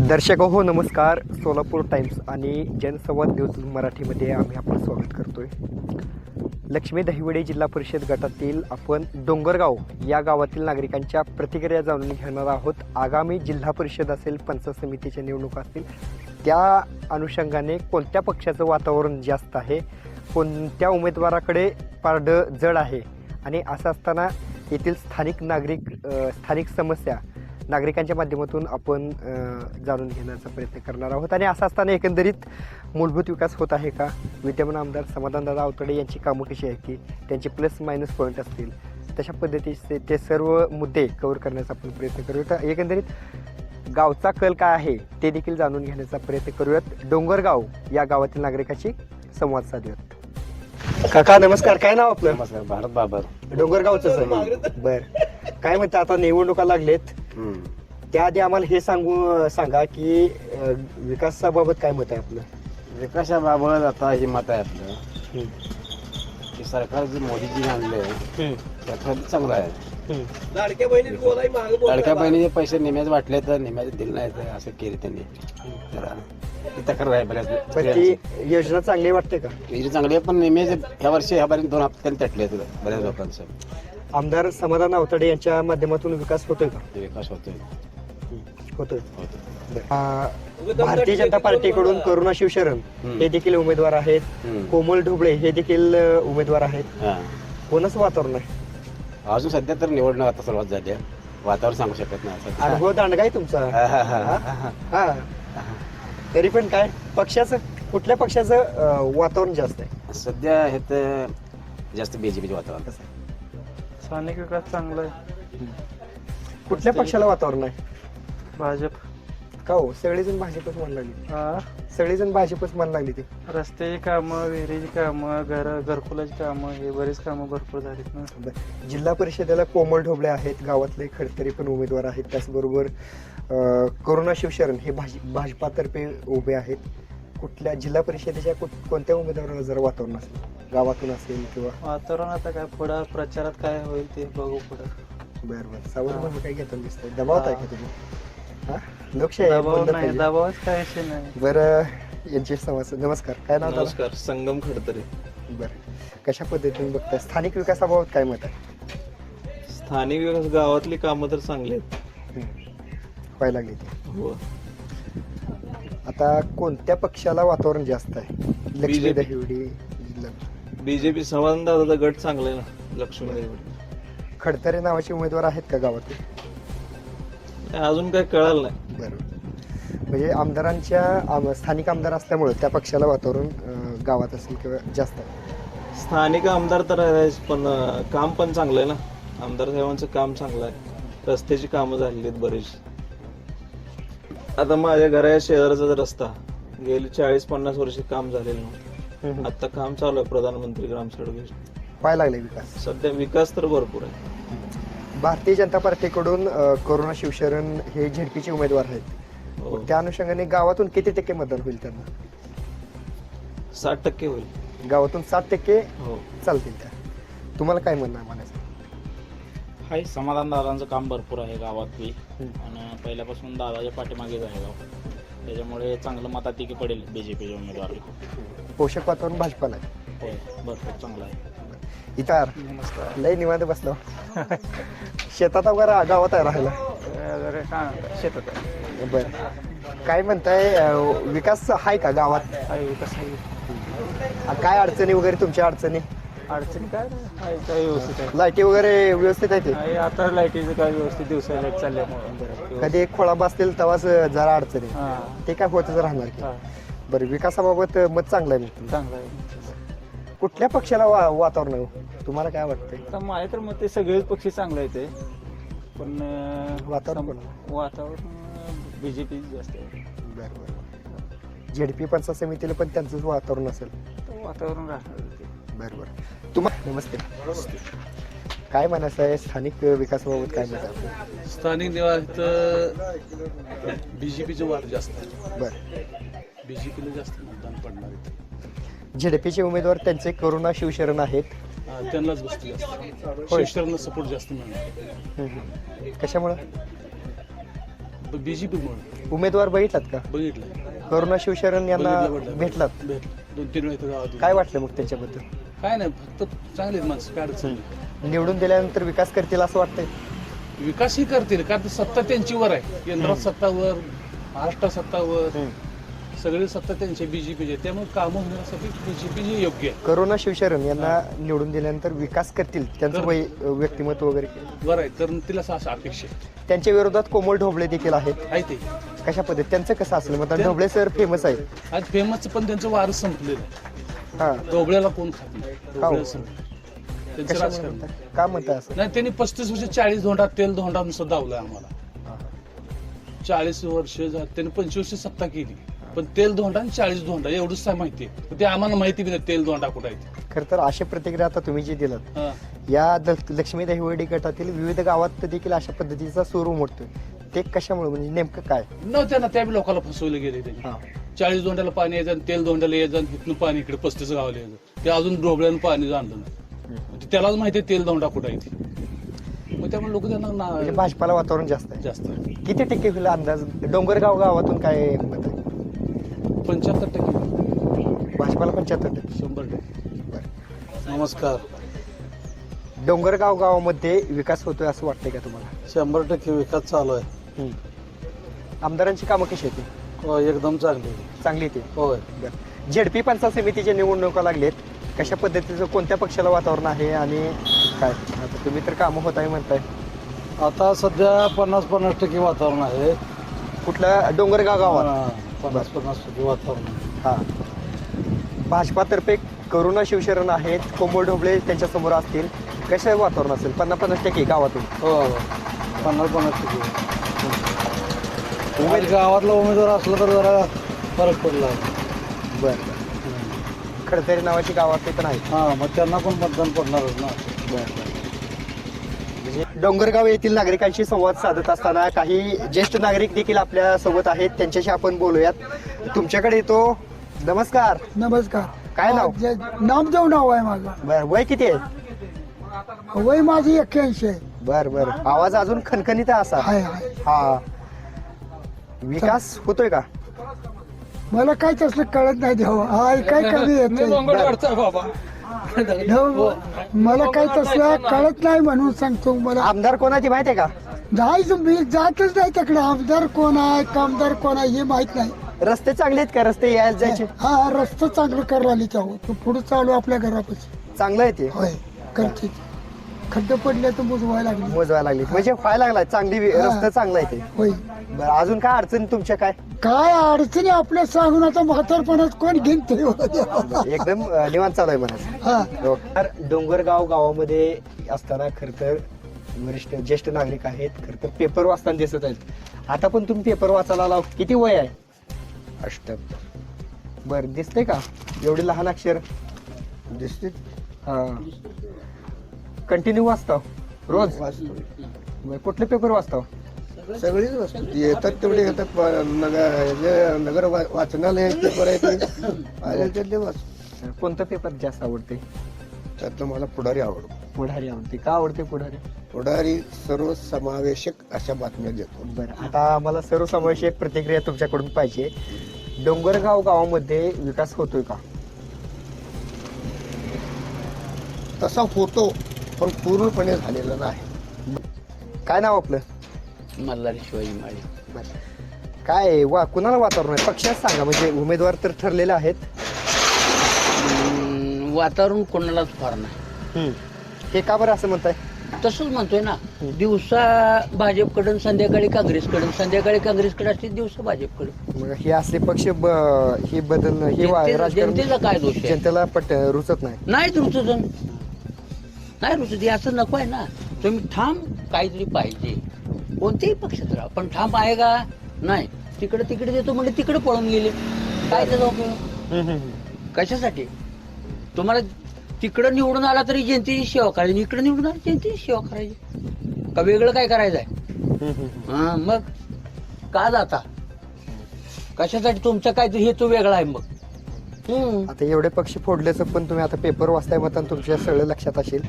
दर्शक हो नमस्कार. सोलापूर टाइम्स आणि जनसंवाद न्यूज मराठीमध्ये आम्ही आपलं स्वागत करतोय. लक्ष्मी दहिवडे जिल्हा परिषद गटातील आपण डोंगरगाव या गावातील नागरिकांच्या प्रतिक्रिया जाणून घेणार आहोत. आगामी जिल्हा परिषद असेल, पंचायत समितीच्या निवडणुका असतील, त्या अनुषंगाने कोणत्या पक्षाचं वातावरण जास्त आहे, कोणत्या उमेदवाराकडे पारडं जड आहे आणि असं असताना येथील स्थानिक समस्या नागरिकांच्या माध्यमातून आपण जाणून घेण्याचा प्रयत्न करणार आहोत. आणि असं असताना एकंदरीत मूलभूत विकास होत आहे का, विद्यमान आमदार समाधानदादा आवताडे यांची कामं कशी आहेत, की त्यांचे प्लस मायनस पॉईंट असतील, तशा पद्धतीचे ते सर्व मुद्दे कव्हर करण्याचा आपण प्रयत्न करूयात. एकंदरीत गावचा कल काय आहे ते देखील जाणून घेण्याचा प्रयत्न करूयात. डोंगरगाव या गावातील नागरिकाशी संवाद साधूयात. काका नमस्कार, काय नाव आपलं? नमस्कार, भारत बाबर. डोंगरगावच आहे. बर, काय म्हणते, आता निवडणुका लागलेत, त्याआधी आम्हाला हे सांगा की विकासाबाबत काय मत आहे आपलं? विकासाबाबत आता हे मत आहे आपलं की सरकार जे मोदीजी आणले त्याचं चांगलं आहे. लाडक्या बहिणीचे पैसे निम्याच वाटले तर निम्याचे दिले नाही तर असं केले त्यांनी. तर तक्रार आहे बऱ्याच. पण ती योजना चांगली वाटते का? योजना चांगली आहे, पण निम्याचे ह्या वर्षी ह्या बारीने 2 हप्त्याने तटले बऱ्याच लोकांचं. आमदार समाधान आवताडे यांच्या माध्यमातून विकास होतोय का? विकास होतोय. भारतीय जनता पार्टीकडून करुणा शिवशरण हे देखील उमेदवार आहेत, कोमल ढोबळे हे देखील उमेदवार आहेत. कोणाचं वातावरण आहे अजून सध्या? तर निवडणूक आता सुरुवात झाली आहे, वातावरण सांगू शकत नाही. अनुभव दांडगा आहे तुमचा. हा, तरी पण काय पक्षाचं, कुठल्या पक्षाचं वातावरण जास्त आहे सध्या? हे तर जास्त बीजेपीचे वातावरण. स्थानिक विकास चांगला आहे. कुठल्या पक्षाला वातावरण आहे? भाजप. का हो, सगळेजण भाजपच म्हणायला लागली. सगळेजण भाजपच म्हणायला लागली. ते रस्त्याची कामं, विहिरीची कामं, घरकुलाची कामं, हे बरीच कामं भरपूर झालीत ना. जिल्हा परिषदेला कोमल ढोबळे आहेत, गावातले खडतरी पण उमेदवार आहेत. त्याचबरोबर करुणा शिवशरण हे भाजपातर्फे उभे आहेत. कुठल्या जिल्हा परिषदेच्या कोणत्या उमेदवाराला जर वातावरण असेल, गावातून असेल किंवा वातावरण आता काय पुढं प्रचारात काय होईल ते बघू पुढं. बरं, सावध म्हणून काय घेताना दिसतंय? दबावत आहे का तुम्ही? हा, लोकशाही आहे, बोललं पाहिजे. दबावच काय विषय नाही. बरं, यांची समस्या. नमस्कार, काय नाव? नमस्कार, संगम खडतरे. बरं, कशा पद्धतीने बघताय स्थानिक विकासाबाबत काय मत आहे? स्थानिक विकास, गावातली कामं तर चांगली आहेत. व्हायला लागली ती. हो. आता कोणत्या पक्षाला वातावरण जास्त आहे? लक्ष्मी BJP. दहिवडी जिल्हा. बीजेपी समाधान दादाचा गट चांगला आहे ना, लक्ष्मी देवडी. खडतरे नावाचे उमेदवार आहेत का गावातील? अजून काही कळालं नाही. बरोबर, म्हणजे आमदारांच्या स्थानिक आमदार असल्यामुळे त्या पक्षाला वातावरण गावात असेल किंवा जास्त आहे. स्थानिक आमदार तर आहेच, पण काम पण चांगलं आहे ना. आमदार साहेबांचं काम चांगलं आहे. रस्त्याची कामं झालेली आहेत बरीच. आता माझ्या घरा शेजारचा रस्ता गेली 40-50 वर्ष काम झालेलं नव्हतं. आता काम चालू आहे, प्रधानमंत्री ग्राम सडक योजना. व्हायला लागले विकास. सध्या विकास तर भरपूर आहे. भारतीय जनता पार्टीकडून करुणा शिवशरण हे झेडपीचे उमेदवार आहेत. हो. त्या अनुषंगाने गावातून किती टक्के मतदान होईल त्यांना? 60% होईल. गावातून 60% हो. चालतील त्या. तुम्हाला काय म्हणणं आहे म्हणायचं? हाय, समाधान दादांचं काम भरपूर आहे गावात बी, आणि पहिल्यापासून दादाच्या पाठीमागेच आहे गाव, त्याच्यामुळे चांगलं मताधिक्य पडेल बीजेपीचे उमेदवाराला. पोषक वातावरण भाजपाला आहे. होय, भरपूर चांगलं आहे. इतार लय निवांत बसलो. शेतात वगैरे गावात आहे राहायला? शेतात बर, काय म्हणताय, विकास आहे का गावात? विकास आहे. काय अडचणी वगैरे, तुमच्या अडचणी? अडचणी काय नाही, काय व्यवस्थित आहे. लाईटी वगैरे व्यवस्थित आहे? ते आता लाईटीचं काय व्यवस्थित दिवसा लाईट चालल्यामुळे कधी एक खोळा बसतील तेव्हाच जरा अडचणी, ते काय होतच राहणार की. बरं, विकासाबाबत मत चांगलं आहे मी. चांगलं आहे. कुठल्या पक्षाला वातावरण आहे तुम्हाला काय वाटतंय? तर माझ्या तर मग ते सगळेच पक्षी चांगले आहेत ते, पण वातावरण बीजेपी जास्त आहे. बरं, झेडपी पंचायत समितीला पण त्यांचंच वातावरण असेल. तर वातावरण राहणार ते. बरोबर. तुम्हाला नमस्ते, काय म्हणायचं आहे स्थानिक विकासाबाबत? काय म्हणतात स्थानिक निवास बीजेपीचे वार जास्त आहे. बरं, बीजेपीला जास्त मतदान पडणार आहे. झेडपीचे उमेदवार त्यांचे करुणा शिवशरण आहेत. त्यांनाच बसते जास्त, शिवशरणला सपोर्ट जास्त मिळणार. कशामुळे? बीजेपी मुळे उमेदवार बघितलात का? बघितलं करुणा शिवशरण यांना बघितलं. भेटलात? भेटलं 2-3 वेळा गावात काय वाटलं मग त्याच्याबद्दल? काय नाही, फक्त चांगलीच माणसं, काय अडचण नाही. निवडून दिल्यानंतर विकास करतील असं वाटतंय? विकासही करतील, कारण सत्ता त्यांचीवर आहे. केंद्रात सत्तावर, महाराष्ट्रात सत्तावर, सगळी सत्ता त्यांची बीजेपीची, त्यामुळे कामं होण्यासाठी बीजेपी योग्य आहे. करुणा शिवशरण यांना निवडून दिल्यानंतर विकास करतील, त्यांचं व्यक्तिमत्व वगैरे बरं आहे, कारण तिला असं अपेक्षा आहे. त्यांच्या विरोधात कोमल ढोबळे देखील आहेत. आहे ते कशा पद्धती त्यांचं कसं असलं? मग ढोबळे सर फेमस आहेत. आज फेमस, पण त्यांचं वारं संपलेलं आहे. हा, ढोबळ्याला कोण खात नाही, ढोबळ्याला संपलं त्यांचं कशामुळे राजकारण. म्हणताय? का म्हणताय असं? नाही, त्यांनी 35 वर्ष 40 धोंडा तेल धोंडा नुसतं दावलाय आम्हाला. 40 वर्ष त्यांनी 25 वर्ष सत्ता केली, पण तेल धोंडा आणि 40 धोंडा एवढंच काय माहिती आहे. ते आम्हाला माहिती बी नाही तेल धोंडा कुठं आहे. खरं तर अशा प्रतिक्रिया आता तुम्ही जे दिलात, हा. या लक्ष्मी दहिवडी गटातील विविध गावात देखील अशा पद्धतीचा सूर उमटतोय. ते कशामुळे, म्हणजे नेमकं काय? नव्हत्या ना, त्या बी लोकांना फसवले गेले त्यांनी. हा. 40 धोंड्याला पाणी यायचं आणि तेल धोंड्याला यायचं आणि इथनं पाणी इकडे 35 गावाला यायचं. ते अजून ढोबळ्यानं पाणी आणलं नाही. त्यालाच माहिती आहे तेल धोंडा कुठं आहे ते. मग त्यामुळे लोक त्यांना म्हणजे भाजपाला वातावरण जास्त आहे. जास्त आहे. किती टक्के होईल अंदाज? डोंगरगाव गावातून काय मत आहे? 75% भाजपाला 75%. 100%. नमस्कार. डोंगरगाव गावामध्ये विकास होतोय असं वाटतंय का तुम्हाला? 100% विकास चालू आहे. आमदारांची कामं कशी येते? हो, एकदम चांगली. चांगली येते. होय. झेडपी पंचायत समितीच्या निवडणुका लागलेत, कशा पद्धतीचं कोणत्या पक्षाला वातावरण आहे आणि काय? आता तुम्ही तर कामं होत आहे म्हणताय. आता सध्या 50-50% वातावरण आहे. कुठल्या? डोंगरगाव गावात. 50-50% वातावरण आहे. हा. भाजपातर्फे करुणा शिवशरण आहेत, कोमल ढोबळे त्यांच्या समोर असतील. कसं वातावरण असेल? 50-50% गावातून. हो, 50-50%. गावातला उमेदवार असला तर जरा फरक पडला. बरं. खडतरी नावाची गावातले पण आहेत. हा, मग त्यांना पण मतदान पडणारच ना. म्हणजे डोंगरगाव येथील नागरिकांशी संवाद साधत असताना काही ज्येष्ठ नागरिक देखील आपल्या सोबत आहेत, त्यांच्याशी आपण बोलूयात. तुमच्याकडे येतो. नमस्कार. नमस्कार. काय नाव? नामदेव नाव आहे माझं. बर, वय किती आहे? वय माझी 81 आहे. बर बर. आवाज अजून खणखणीत आहे असा. आहे आहे. हा. विकास होतोय का? मला काय तसलं कळत नाही देवा. हाय काय कमी येत मला काय तसलं कळत नाही म्हणून सांगतो. मला आमदार कोणाची माहिती आहे का? जायचं मी जातच नाही तिकडे. आमदार कोण आहे, कामदार कोण आहे हे माहित नाही. रस्ते चांगले आहेत का? रस्ते यायला जायचे हा, रस्ता चांगलं करायला आली त्यावर पुढे चालू आपल्या घरापाशी. चांगलं आहे ते. होय, करते. खड्डे पडले तर बुजवायला लागले. मोजवायला लागली म्हणजे व्हायला लागलाय. चांगली रस्ता चांगला आहे ते. होय. बरं, अजून काय अडचणी तुमच्या? काय काय अडचणी आपल्या सांगून आता म्हातारपणात कोण घेईन ते. एकदम निवांत चालू आहे म्हणायचं. हा. तर डोंगरगाव गावामध्ये असताना खर तर वरिष्ठ ज्येष्ठ नागरिक आहेत, खर तर पेपर वाचताना दिसत आहेत. आता पण तुम्ही पेपर वाचायला लाव. किती वय आहे? 78. बर, दिसते का एवढी लहान अक्षर? दिसते. हा. कंटिन्यू वाचता रोज? बरं, कुठले पेपर वाचता? सगळीच वस्तू येतात तेवढे येतात. नगर वाचनालय पेपर आहे ते त्यातले वाच. कोणतं पेपर जास्त आवडते? त्यातलं मला पुढारी आवडतो. पुढारी आवडते. का आवडते पुढारी? पुढारी सर्वसमावेशक अशा बातम्या देतो. बरं, आता आम्हाला सर्वसमावेशक प्रतिक्रिया तुमच्याकडून पाहिजे. डोंगरगाव गावामध्ये विकास होतोय का? तसा होतो, पण पूर्णपणे झालेला नाही. काय नाव आपलं? मल्हारी शिवाजी माळी. बरं. काय कुणाला वातावरण आहे? पक्षात सांगा, म्हणजे उमेदवार तर ठरलेले आहेत. वातावरण कोणालाच फार नाही. हे का बरं असं म्हणताय? तसंच म्हणतोय ना, दिवसा भाजपकडून संध्याकाळी काँग्रेसकडून, संध्याकाळी काँग्रेसकडे असते, दिवसा भाजपकडे. मग हे असले पक्ष हे बदल हे राजकारण जनतेचा काय दोष आहे? जनतेला रुचत नाही. नाही रुचत, नाही रुचत. हे असं नको आहे ना. तुम्ही ठाम काहीतरी पाहिजे, कोणत्याही पक्षात राहा, पण ठाम आहे का? नाही. तिकडे देतो म्हणजे तिकडे पळून गेले. काय त्याचा उपयोग? कशासाठी? तुम्हाला तिकडं निवडून आला तरी जनतेची सेवा करायची, इकडे निवडून आला जनतेची सेवा करायची. का वेगळं काय करायचं आहे? मग का जाता? कशासाठी? तुमचा काहीतरी हेतू वेगळा आहे. मग आता एवढे पक्ष फोडल्याचं पण तुम्ही आता पेपर वाचताय, मग तुमच्या सगळं लक्षात असेल.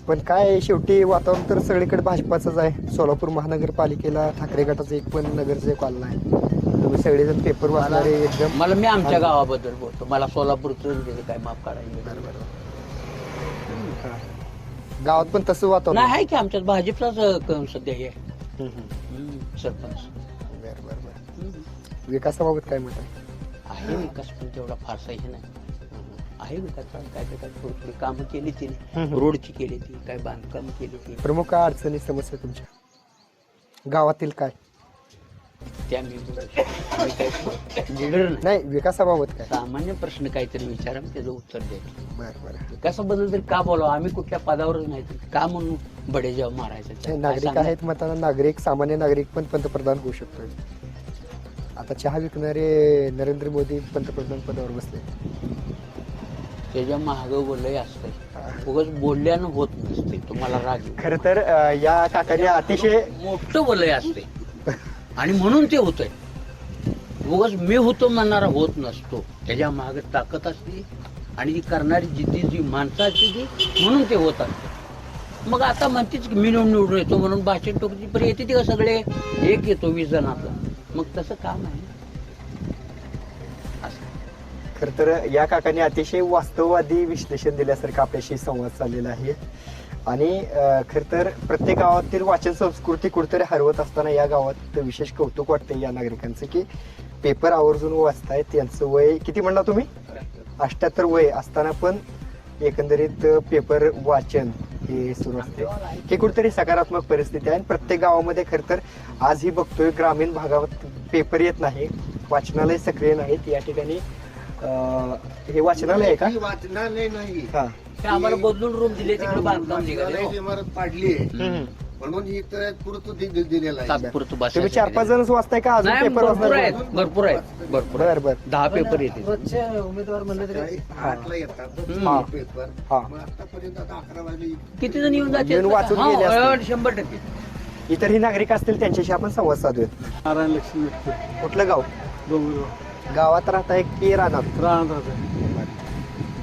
पण काय शेवटी वातावरण तर सगळीकडे भाजपाचंच आहे. सोलापूर महानगरपालिकेला ठाकरे गटाचं एक पण नगरसेवक आला नाही. तुम्ही सगळेजण पेपर वाचणारे एकदम. मला मी आमच्या गावाबद्दल बोलतो, मला सोलापूरचं त्याचं काय माफ काढायचं गावात पण तसं वातावरण नाही आहे की आमच्यात भाजपचाच सध्या हे आहे. सरपंच बरं बरं बरं. विकासाबाबत काय मत आहे? आहे विकास, पण तेवढा फारसा हे नाही आहे विकास. काय काय थोडी थोडी कामं केली तिने, रोडची केली ती, काय बांधकाम केली ती. प्रमुख काय अडचणी समस्या तुमच्या गावातील काय? त्या मी लीडर नाही विकासाबाबत काय? सामान्य प्रश्न काहीतरी विचारा, त्याचं उत्तर द्यायचं. बरं बरं. विकासाबद्दल तरी का बोलावं, आम्ही कुठल्या पदावरच नाही तर का म्हणून बडेजाव मारायचं. नाही, नागरिक आहेत मताना नागरिक, सामान्य नागरिक पण पंतप्रधान होऊ शकतोय. आता चहा विकणारे नरेंद्र मोदी पंतप्रधान पदावर बसले. त्याच्या महाग बोललंय असतंय, उगाच बोलल्यानं होत नसते. तुम्हाला राग येईल. खर तर या काकाने अतिशय मोठं बोलय असते आणि म्हणून ते होतंय. उगाच मी होतो म्हणणारा होत नसतो. त्याच्या मागे ताकद असते आणि ती करणारी जिद्दी जी माणसं असते ती, म्हणून ते होत असते. मग आता म्हणतेच की मी निवडून येतो म्हणून भाषण टोकती, पण येते ते का सगळे एक येतो 20 जणातला. मग तसं काम आहे. खर तर या काकाने अतिशय वास्तववादी विश्लेषण दिल्यासारखं आपल्याशी संवाद चाललेला आहे. आणि खर तर प्रत्येक गावातील वाचन संस्कृती कुठेतरी हरवत असताना या गावात विशेष कौतुक वाटते या नागरिकांचं की पेपर आवर्जून वाचतायत. त्यांचं वय किती म्हणला तुम्ही? 78 वय असताना पण एकंदरीत पेपर वाचन हे सुरू असते. हे कुठेतरी सकारात्मक परिस्थिती आहे. आणि प्रत्येक गावामध्ये खर तर आजही बघतोय ग्रामीण भागात पेपर येत नाही, वाचनालय सक्रिय नाहीत. या ठिकाणी हे वाचनालय आहे का? वाचनालय नाही, हा. ते आम्हाला बदलून रूम दिले, तिकडे बांधकाम निघाले. इमारत पाडली म्हणून इथं पुरतं दिलेलं आहे. तात्पुरतं बस. तुम्ही 4-5 जणच वाचताय का अजून नाही, पेपर भरपूर वाचणार? आहेत, भरपूर आहेत, भरपूर. बर बर. 10 पेपर येते. उमेदवार म्हणलं तरी 8ला येतात हा. पेपर. हा. मग आतापर्यंत आता 11 वाजले. किती जण येऊन येऊन वाचून गेले असतील. 100%. इतरही नागरिक असतील त्यांच्याशी आपण संवाद साधूयात. नारायण लक्ष्मी कुठलं गाव? डोंगरगाव गावात राहताय की रानात? राहणार.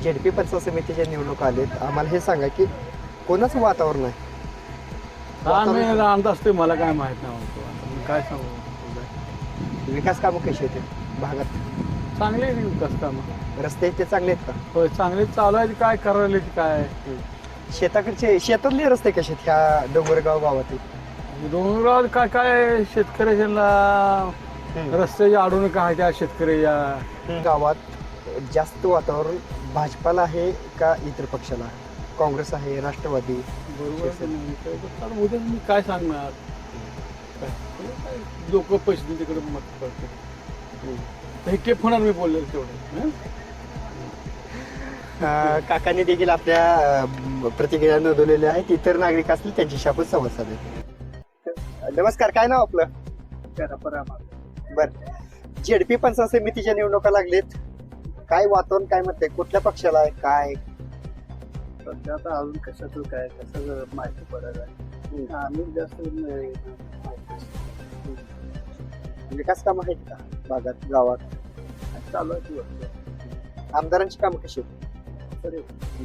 झेडपी पंचायत समितीच्या निवडणूक आलेत. आम्हाला हे सांगा की कोणाचं वातावरण आहे? मी राहत असते, मला काय माहित नाही. काय सांगू, विकास कामं कशी आहेत भागात? चांगले आहे विकास कामं. रस्ते ते चांगले आहेत का? होय, चांगले चालू आहे. काय करायला काय शेताकडचे शेतातले रस्ते कसे आहेत ह्या डोंगरगाव गावातील? डोंगरावर काय काय शेतकऱ्याला रस्त्याची अडवणूक काय त्या शेतकऱ्याच्या. गावात जास्त वातावरण भाजपाला आहे का इतर पक्षाला? काँग्रेस आहे, राष्ट्रवादी? बरोबर. उद्या मी काय सांगणार, लोक पैसे देऊन तिकडे मत करते. हे केप होणार मी बोलले तेवढं. काकांनी देखील आपल्या प्रतिक्रिया नोंदवलेल्या आहेत. इतर नागरिक असतील त्यांच्याशी आपण संवाद साधूया. नमस्कार, काय नाव आपलं? बर. झेडपी पंचायत समितीच्या निवडणुका लागलेत, काय वातावरण काय म्हणते? कुठल्या पक्षाला आहे काय? सध्या आता अजून कशाचं काय कसं माहिती पडत आहे. आम्ही जास्त विकास कामं आहेत का भागात गावात? चालू आहे. आमदारांची कामं कशी आहेत?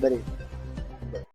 बरे.